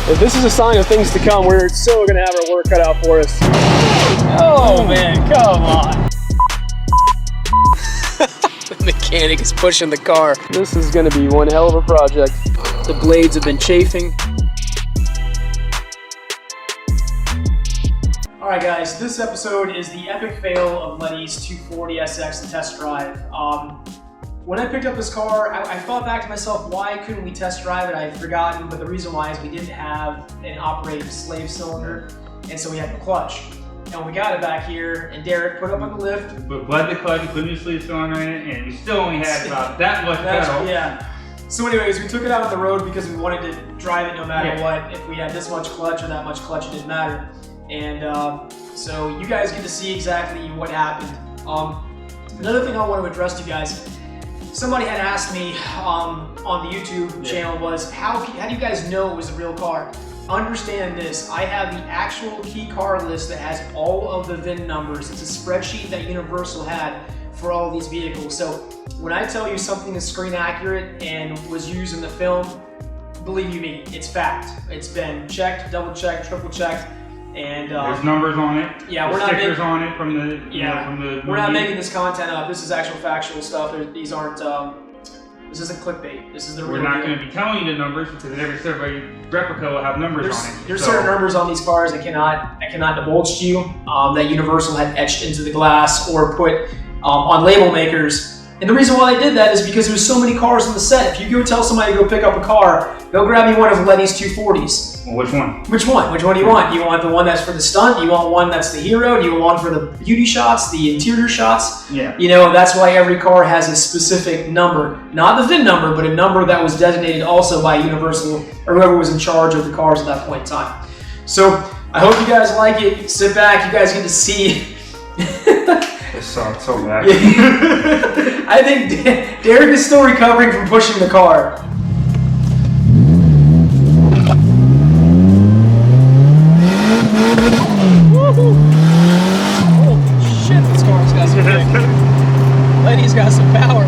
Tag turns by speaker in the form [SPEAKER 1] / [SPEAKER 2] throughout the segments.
[SPEAKER 1] If this is a sign of things to come, we're so gonna have our work cut out for us. Oh man, come on. The mechanic is pushing the car. This is gonna be one hell of a project. The blades have been chafing. Alright guys, this episode is the epic fail of Letty's 240 SX test drive. When I picked up this car, I thought back to myself, why couldn't we test drive it? I had forgotten, but the reason why is we didn't have an operating slave cylinder, and so we had the clutch. And when we got it back here, and Derek put up on the lift.
[SPEAKER 2] But bled the clutch, put a new slave cylinder in it, and we still only had about that much pedal.
[SPEAKER 1] Yeah. So anyways, we took it out on the road because we wanted to drive it no matter what. If we had this much clutch or that much clutch, it didn't matter. And so you guys get to see exactly what happened. Another thing I want to address to you guys, somebody had asked me on the YouTube channel was, how do you guys know it was a real car? Understand this, I have the actual key car list that has all of the VIN numbers. It's a spreadsheet that Universal had for all of these vehicles. So when I tell you something is screen accurate and was used in the film, believe you me, it's fact. It's been checked, double checked, triple checked. And
[SPEAKER 2] there's numbers on it.
[SPEAKER 1] Yeah,
[SPEAKER 2] we're not stickers on it from the from the.
[SPEAKER 1] We're not making this content up. This is actual factual stuff. These aren't. This isn't clickbait. This is the real.
[SPEAKER 2] We're not going to be telling you the numbers because every replica will have numbers on it.
[SPEAKER 1] There's certain numbers on these cars I cannot divulge to you that Universal had etched into the glass or put on label makers. And the reason why they did that is because there's so many cars on the set. If you go tell somebody to go pick up a car, they'll grab me one of Letty's 240s.
[SPEAKER 2] Well, which one?
[SPEAKER 1] Which one? Which one do you want? Do you want the one that's for the stunt? Do you want one that's the hero? Do you want one for the beauty shots, the interior shots?
[SPEAKER 2] Yeah.
[SPEAKER 1] You know, that's why every car has a specific number. Not the VIN number, but a number that was designated also by Universal or whoever was in charge of the cars at that point in time. So, I hope you guys like it. Sit back. You guys get to see.
[SPEAKER 2] It sucks so bad.
[SPEAKER 1] I think Derek is still recovering from pushing the car. Woohoo! Holy shit, this car's got some kick. Letty's got some power.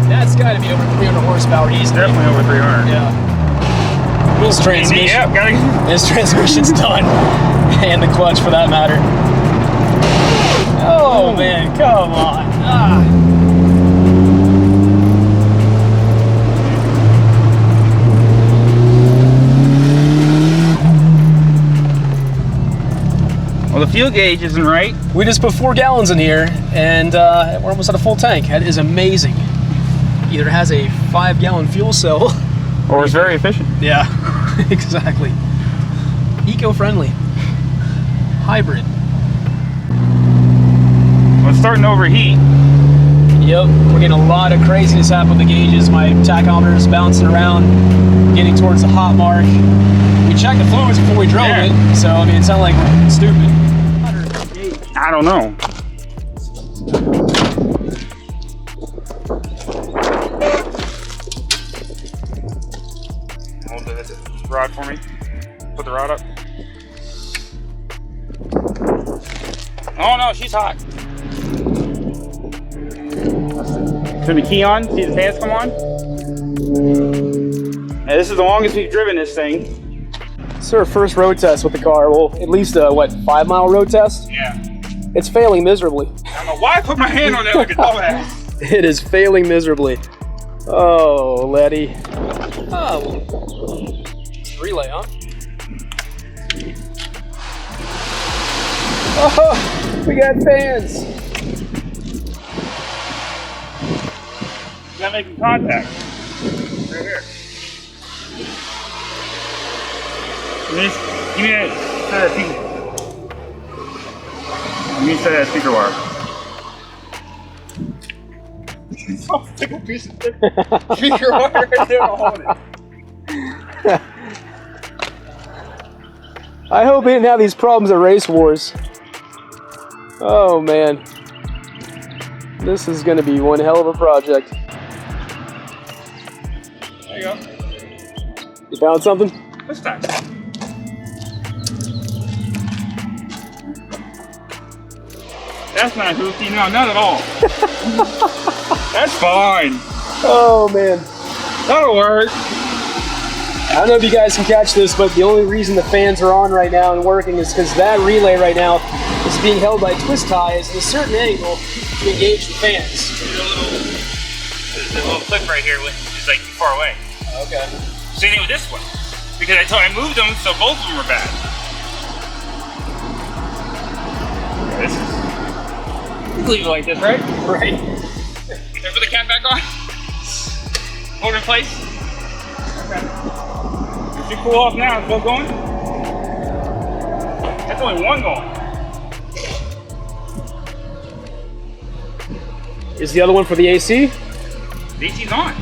[SPEAKER 1] That's got to be over 300 horsepower easily.
[SPEAKER 2] Definitely over 300.
[SPEAKER 1] Yeah. His transmission.
[SPEAKER 2] Yeah,
[SPEAKER 1] his transmission's done, and the clutch for that matter. Oh man, come on!
[SPEAKER 2] Well, the fuel gauge isn't right.
[SPEAKER 1] We just put 4 gallons in here, and we're almost at a full tank. That is amazing. Either has a 5-gallon fuel cell,
[SPEAKER 2] or it's very efficient.
[SPEAKER 1] Yeah, exactly. Eco-friendly. Hybrid.
[SPEAKER 2] Well, it's starting to overheat.
[SPEAKER 1] Yep, we're getting a lot of craziness happen with the gauges. My tachometer is bouncing around, getting towards the hot mark. We checked the fluids before we drove it, so I mean, it sounded like we're stupid.
[SPEAKER 2] I don't know. Hold the rod for me. Put the rod up. Oh no, she's hot. Turn the key on, see the fans come on. Now, this is the longest we've driven this thing.
[SPEAKER 1] This is our first road test with the car. Well, at least a, what, 5-mile road test?
[SPEAKER 2] Yeah.
[SPEAKER 1] It's failing miserably.
[SPEAKER 2] I don't know why I put my hand on that like a dumbass.
[SPEAKER 1] It is failing miserably. Oh, Letty. Oh, relay, huh? Oh, we got fans.
[SPEAKER 2] You gotta make contact. Right here. Give me that set of speaker. Give me a set of that speaker wire. Oh, take a piece of speaker wire right there, hold it.
[SPEAKER 1] I hope he didn't have these problems at Race Wars. Oh man. This is gonna be one hell of a project.
[SPEAKER 2] There you go.
[SPEAKER 1] You found something?
[SPEAKER 2] This time.
[SPEAKER 3] That's not hoopty. No, not at all. That's fine.
[SPEAKER 1] Oh man.
[SPEAKER 3] That'll work.
[SPEAKER 1] I don't know if you guys can catch this, but the only reason the fans are on right now and working is because that relay right now is being held by twist ties at a certain angle to engage the fans.
[SPEAKER 3] There's a little clip right here, which is like too far away.
[SPEAKER 1] Okay.
[SPEAKER 3] Same thing with this one. Because I moved them so both of them are bad. This is... You can leave it like this, right?
[SPEAKER 1] Right.
[SPEAKER 3] Can I put the cap back on? Hold it in place? Okay. It should cool off now. Is both going? That's only one going.
[SPEAKER 1] Is the other one for the AC?
[SPEAKER 3] The AC's on.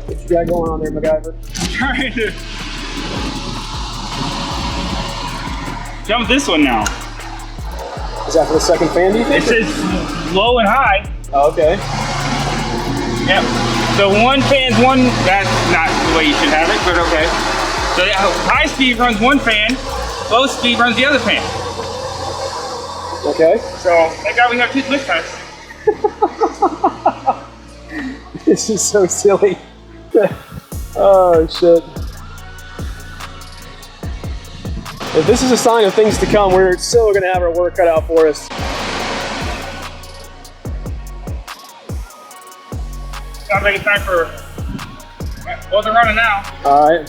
[SPEAKER 1] What you got going on there, MacGyver?
[SPEAKER 3] I'm trying to jump this one now.
[SPEAKER 1] Is that for the second fan, do you think?
[SPEAKER 3] It says low and high.
[SPEAKER 1] Oh, okay.
[SPEAKER 3] Yep. So one fan's one, that's not the way you should have it, but okay. So high speed runs one fan, low speed runs the other fan.
[SPEAKER 1] Okay.
[SPEAKER 3] So thank God we have two twist ties.
[SPEAKER 1] This is so silly. Oh shit. If this is a sign of things to come, we're still gonna have our work cut out for us.
[SPEAKER 3] Sounds like it's time for, well, they're running now.
[SPEAKER 1] All right.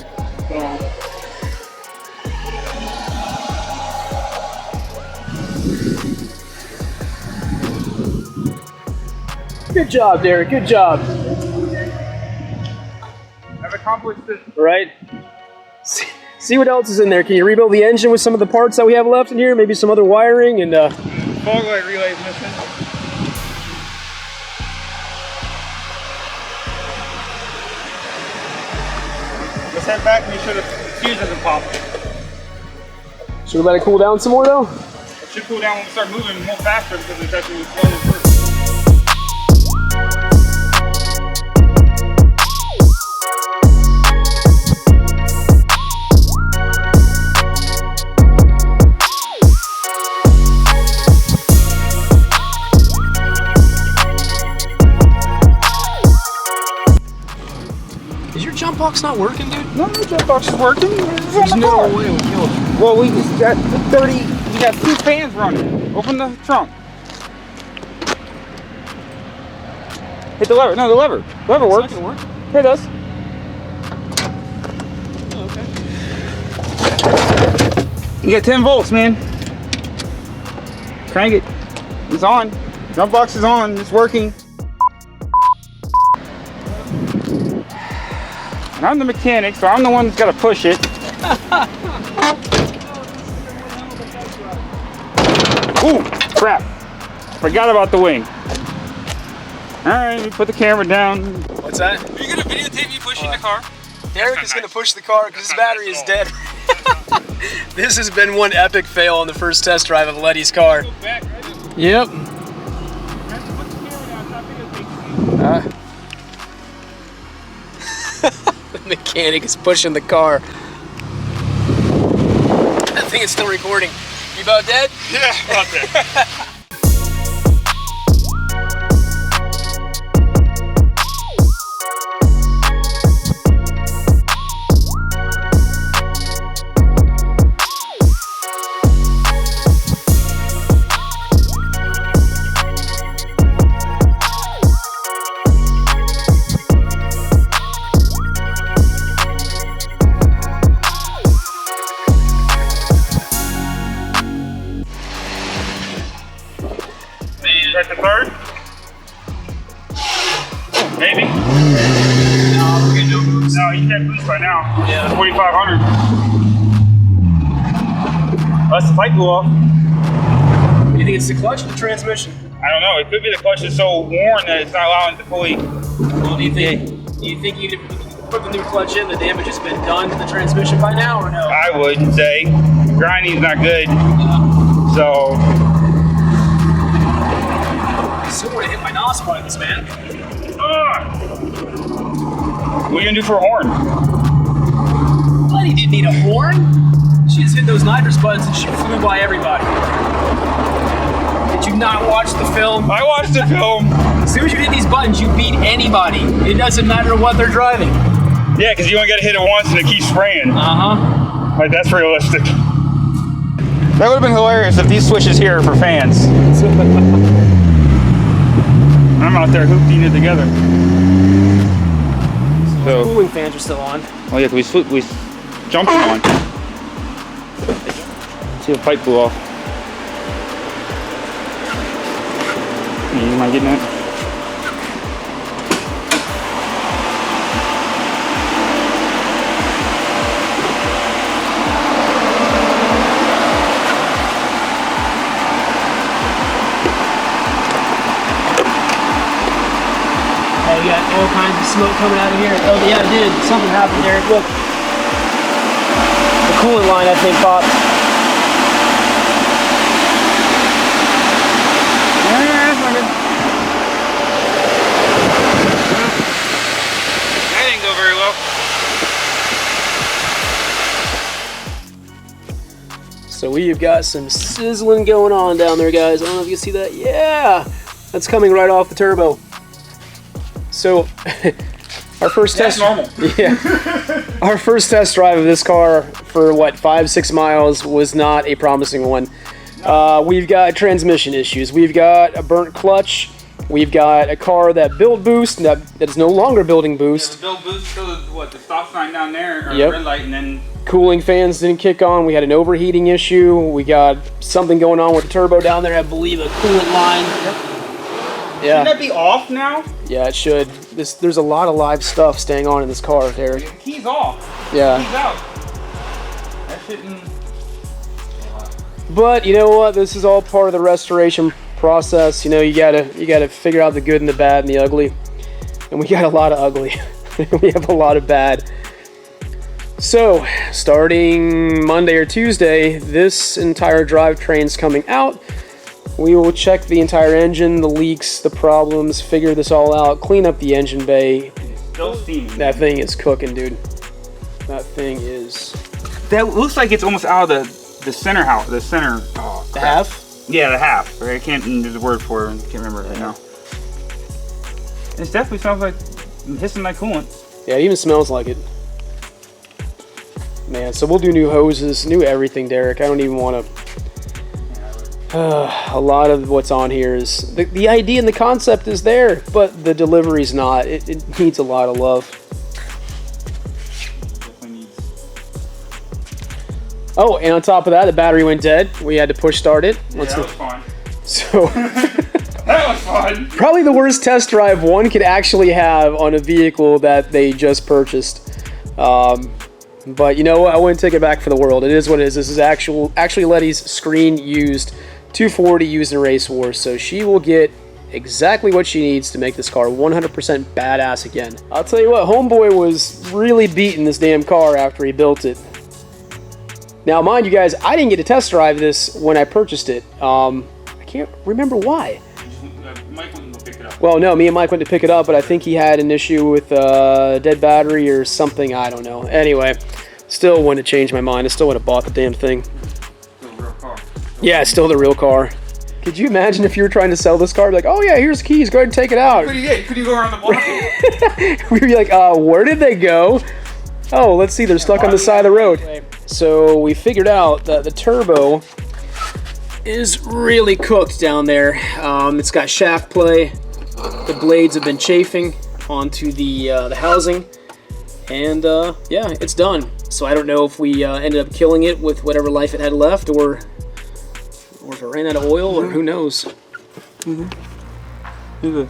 [SPEAKER 3] So.
[SPEAKER 1] Good job, Derek. Good job.
[SPEAKER 3] I've accomplished this.
[SPEAKER 1] Right. See what else is in there. Can you rebuild the engine with some of the parts that we have left in here? Maybe some other wiring and
[SPEAKER 3] Fog light relay is missing. Let's head back and make sure the fuse doesn't pop.
[SPEAKER 1] should we let it cool down some more though?
[SPEAKER 3] It should cool down when we start moving more faster because it's actually slowly first.
[SPEAKER 1] Is your jump box not working, dude?
[SPEAKER 3] No, the jump box is working.
[SPEAKER 1] There's no way it would kill it.
[SPEAKER 3] Well, we just got 30, we got two fans running. Open the trunk. Hit the lever. No, the lever. The lever works.
[SPEAKER 1] It's not gonna work?
[SPEAKER 3] Here it does.
[SPEAKER 1] Oh, okay.
[SPEAKER 3] You got 10 volts, man. Crank it. It's on. Jump box is on. It's working. And I'm the mechanic, so I'm the one that's got to push it. Ooh, crap. Forgot about the wing. All right, we put the camera down.
[SPEAKER 1] What's that?
[SPEAKER 3] Are you going to videotape me pushing the car?
[SPEAKER 1] Derek is going to push the car because his battery is dead. This has been one epic fail on the first test drive of Letty's car. Yep. The mechanic is pushing the car. I think it's still recording. You about dead?
[SPEAKER 3] Yeah, about that. Right to third? Maybe.
[SPEAKER 1] No, we're gonna do a boost.
[SPEAKER 3] No, you can't boost by now.
[SPEAKER 1] Yeah.
[SPEAKER 3] 4,500. Unless the pipe blew off.
[SPEAKER 1] You think it's the clutch or the transmission?
[SPEAKER 3] I don't know. It could be the clutch is so worn that it's not allowing it to fully.
[SPEAKER 1] Well, do you think even if you put the new clutch in, the damage has been done to the transmission by now, or no?
[SPEAKER 3] I would say grinding's not good. So.
[SPEAKER 1] I still want to hit my NOS buttons, man.
[SPEAKER 3] What are you gonna do for a horn?
[SPEAKER 1] Letty didn't need a horn. She just hit those nitrous buttons and she flew by everybody. Did you not watch the film?
[SPEAKER 3] I watched the film.
[SPEAKER 1] As soon as you hit these buttons, you beat anybody. It doesn't matter what they're driving.
[SPEAKER 3] Yeah, because you only gotta hit it once and it keeps spraying.
[SPEAKER 1] Uh-huh.
[SPEAKER 3] Like, that's realistic. That would have been hilarious if these switches here are for fans. I'm out there hooping it together. So,
[SPEAKER 1] Cooling fans are still on.
[SPEAKER 3] oh yeah, we jumped them on. See if the pipe blew off. You mind getting that?
[SPEAKER 1] Hey, you got all kinds of smoke coming out of here. Oh yeah, it did. Something happened there. Look. The coolant line, I think, popped.
[SPEAKER 3] That didn't go very well.
[SPEAKER 1] So we've got some sizzling going on down there, guys. I don't know if you can see that. Yeah, that's coming right off the turbo. So our first test.
[SPEAKER 3] Normal.
[SPEAKER 1] Yeah. Our first test drive of this car for what 5-6 miles was not a promising one. We've got transmission issues. We've got a burnt clutch. We've got a car that built boost that is no longer building boost.
[SPEAKER 3] Yeah, the build boost shows what the stop sign down there, or
[SPEAKER 1] Yep.
[SPEAKER 3] the red light, and then
[SPEAKER 1] Cooling fans didn't kick on. We had an overheating issue. We got something going on with the turbo down there. I believe a coolant line. Yeah.
[SPEAKER 3] Shouldn't that be off now?
[SPEAKER 1] Yeah, it should. There's a lot of live stuff staying on in this car, Derek.
[SPEAKER 3] The key's off.
[SPEAKER 1] Yeah.
[SPEAKER 3] Key's out. That shouldn't.
[SPEAKER 1] But you know what? This is all part of the restoration process. You know, you gotta figure out the good and the bad and the ugly. And we got a lot of ugly. We have a lot of bad. So, starting Monday or Tuesday, this entire drivetrain's coming out. We will check the entire engine, the leaks, the problems, figure this all out, clean up the engine bay.
[SPEAKER 3] It's still steaming.
[SPEAKER 1] That thing is cooking, dude. That thing is.
[SPEAKER 3] That looks like it's almost out of the center house. The center. Oh,
[SPEAKER 1] The
[SPEAKER 3] crap.
[SPEAKER 1] half?
[SPEAKER 3] Yeah, the half. I can't. There's a word for it. I can't remember it right now. It definitely smells like hissing like coolant.
[SPEAKER 1] Yeah, it even smells like it. Man, so we'll do new hoses, new everything, Derek. I don't even want to. A lot of what's on here is the idea and the concept is there, but the delivery's not. It needs a lot of love. Oh, and on top of that, the battery went dead. We had to push start it.
[SPEAKER 3] Yeah, that was fun.
[SPEAKER 1] So
[SPEAKER 3] That was fun.
[SPEAKER 1] probably the worst test drive one could actually have on a vehicle that they just purchased. But you know what? I wouldn't take it back for the world. It is what it is. This is actually Letty's screen used 240 used in race wars, so she will get exactly what she needs to make this car 100% badass again. I'll tell you what, homeboy was really beating this damn car after he built it. Now, mind you guys, I didn't get to test drive this when I purchased it. I can't remember why.
[SPEAKER 3] Mike wouldn't go pick it up.
[SPEAKER 1] Well, no, me and Mike went to pick it up, but I think he had an issue with dead battery or something. I don't know. Anyway, still wouldn't have changed my mind. I still would have bought the damn thing.
[SPEAKER 3] Still a real car.
[SPEAKER 1] Yeah, it's still the real car. Could you imagine if you were trying to sell this car? Like, oh yeah, here's the keys. Go ahead and take it out.
[SPEAKER 3] Could you go around the block?
[SPEAKER 1] We'd be like, where did they go? Oh, let's see. They're stuck on the side of the road. So we figured out that the turbo is really cooked down there. It's got shaft play. The blades have been chafing onto the housing, and yeah, it's done. So I don't know if we ended up killing it with whatever life it had left, or if it ran out of oil, or who knows.
[SPEAKER 3] There's a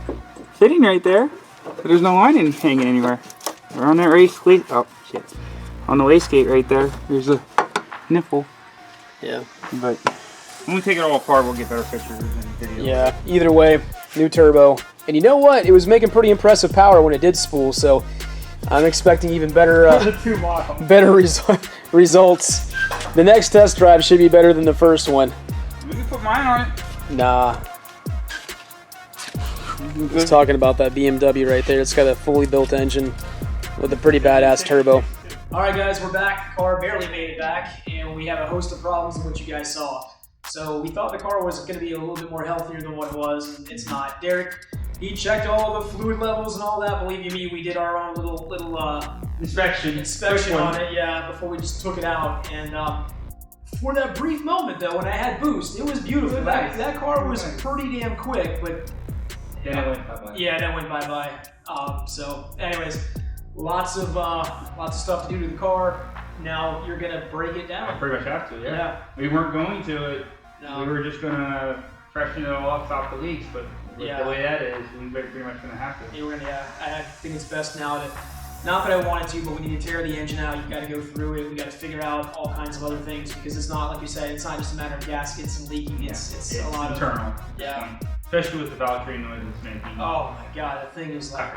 [SPEAKER 3] fitting right there, but there's no line hanging anywhere. We're on that wastegate. Oh shit! On the wastegate right there, there's a nipple.
[SPEAKER 1] Yeah.
[SPEAKER 3] But when we take it all apart, we'll get better pictures and videos.
[SPEAKER 1] Yeah. Either way, new turbo. And you know what? It was making pretty impressive power when it did spool, so I'm expecting even better results. The next test drive should be better than the first one.
[SPEAKER 3] We can put mine on it.
[SPEAKER 1] Nah. Just talking about that BMW right there. It's got a fully built engine. with a pretty badass turbo. All right, guys, we're back. Car barely made it back, and we have a host of problems in what you guys saw. So we thought the car was going to be a little bit more healthier than what it was, and it's not. Derek, he checked all the fluid levels and all that. Believe you me, we did our own little inspection on it, yeah, before we just took it out. And for that brief moment, though, when I had boost, it was beautiful. That car was pretty damn quick, but
[SPEAKER 3] then it went bye-bye.
[SPEAKER 1] Yeah, that went bye-bye. So, anyways, lots of stuff to do to the car. Now you're gonna break it down.
[SPEAKER 3] I pretty much have to, yeah. We weren't going to it. No. We were just gonna freshen it all up, stop the leaks, but with the way that is, we're pretty much gonna have to.
[SPEAKER 1] Yeah, we're gonna. I think it's best now to. Not that I wanted to, but we need to tear the engine out. You got to go through it. We got to figure out all kinds of other things because it's not, like you said, it's not just a matter of gaskets and leaking. It's a lot
[SPEAKER 3] internal.
[SPEAKER 1] Yeah.
[SPEAKER 3] Especially with the valve noise it's making.
[SPEAKER 1] Oh my god, that thing is like.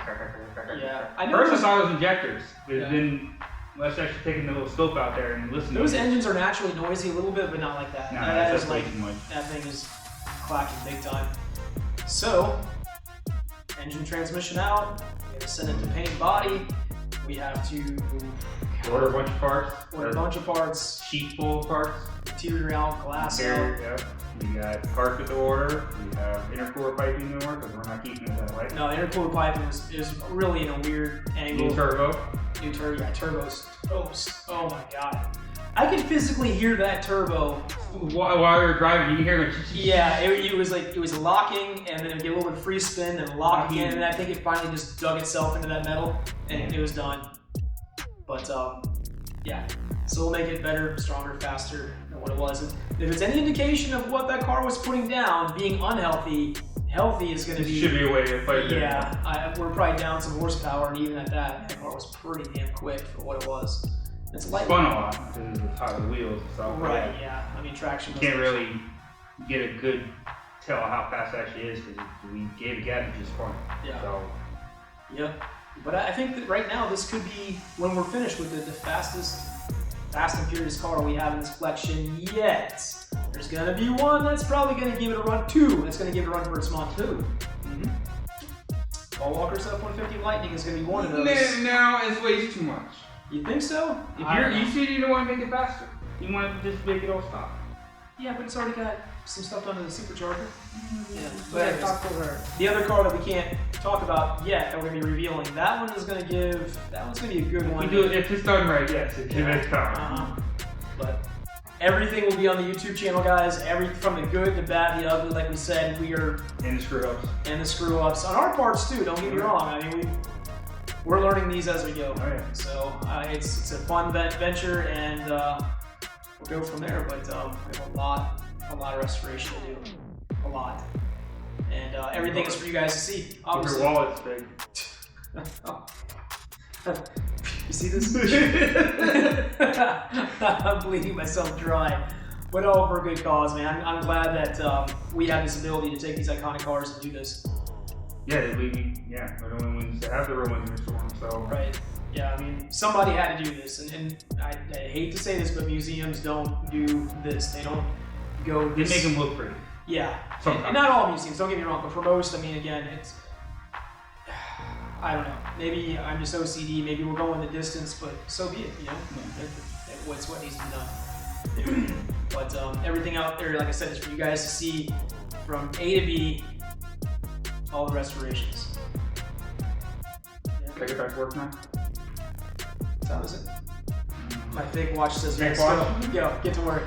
[SPEAKER 1] Yeah.
[SPEAKER 3] First I thought it was injectors, but then let's actually taking the little scope out there and listen.
[SPEAKER 1] Those engines are naturally noisy a little bit, but not like that.
[SPEAKER 3] No,
[SPEAKER 1] that
[SPEAKER 3] is
[SPEAKER 1] like
[SPEAKER 3] too much.
[SPEAKER 1] That thing is clacking big time. So, engine transmission out. We have to send it to paint body. We have to
[SPEAKER 3] order a bunch of parts.
[SPEAKER 1] Order a bunch of parts.
[SPEAKER 3] Sheet full of parts.
[SPEAKER 1] Interior out, glass out.
[SPEAKER 3] Yep. We got carpet to order. We have intercooler piping to order because we're not keeping it that way.
[SPEAKER 1] No, intercooler piping is really in a weird angle.
[SPEAKER 3] New turbo.
[SPEAKER 1] Yeah, turbo's toast. Oh my god. I could physically hear that turbo
[SPEAKER 3] while we were driving. You can hear it.
[SPEAKER 1] Yeah, it was like it was locking, and then it would get a little bit of free spin, and lock again, and I think it finally just dug itself into that metal, and it was done. But yeah, so we'll make it better, stronger, faster than what it was. And if it's any indication of what that car was putting down, being unhealthy, healthy is going to be.
[SPEAKER 3] Should be a way to fight it.
[SPEAKER 1] Yeah, we're probably down some horsepower, and even at that car was pretty damn quick for what it was. It's light.
[SPEAKER 3] Fun a lot because of the top of the wheels and stuff.
[SPEAKER 1] Right, yeah. I mean, traction.
[SPEAKER 3] You can't really get a good tell how fast it actually is because we gave a gap just fun.
[SPEAKER 1] Yeah.
[SPEAKER 3] So.
[SPEAKER 1] Yep. But I think that right now this could be, when we're finished with it, the fastest Fast and Furious car we have in this collection yet. There's going to be one that's probably going to give it a run. Two that's going to give it a run for its month. Paul Walker's F-150 Lightning is going to be one of those.
[SPEAKER 2] No, it's way too much.
[SPEAKER 1] You think so?
[SPEAKER 2] You said you don't want to make it faster. You want to just make it all stop.
[SPEAKER 1] Yeah, but it's already got some stuff done to the supercharger. Yeah.
[SPEAKER 2] But
[SPEAKER 1] the other car that we can't talk about yet that we're going to be revealing, that one's going to be a good one.
[SPEAKER 2] We do it if it's done right, yes. It's
[SPEAKER 1] But everything will be on the YouTube channel, guys. From the good, the bad, the ugly. Like we said, we are
[SPEAKER 3] and the screw ups
[SPEAKER 1] on our parts too. Don't get me wrong. I mean, we're learning these as we go.
[SPEAKER 3] Oh, yeah.
[SPEAKER 1] So it's a fun venture, and we'll go from there. But we have a lot of restoration to do, a lot, and everything is for you guys to see. Obviously.
[SPEAKER 3] Your wallet's big.
[SPEAKER 1] You see this? I'm bleeding myself dry, but all for a good cause, man. I'm glad that we have this ability to take these iconic cars and do this.
[SPEAKER 3] Yeah, we're the only ones that have the real ones in the storm, so.
[SPEAKER 1] Right. Yeah, I mean, somebody had to do this, and I hate to say this, but museums don't do this. They don't go.
[SPEAKER 3] They make them look pretty.
[SPEAKER 1] Yeah. And not all museums. Don't get me wrong, but for most, I mean, again, it's. I don't know. Maybe I'm just OCD. Maybe we're going the distance, but so be it. You know, what's what needs to be done. But everything out there, like I said, is for you guys to see from A to B. All the restorations.
[SPEAKER 3] Can I get back to work now?
[SPEAKER 1] What time is it? My fake watch says
[SPEAKER 3] fake watch?
[SPEAKER 1] Go, get to work.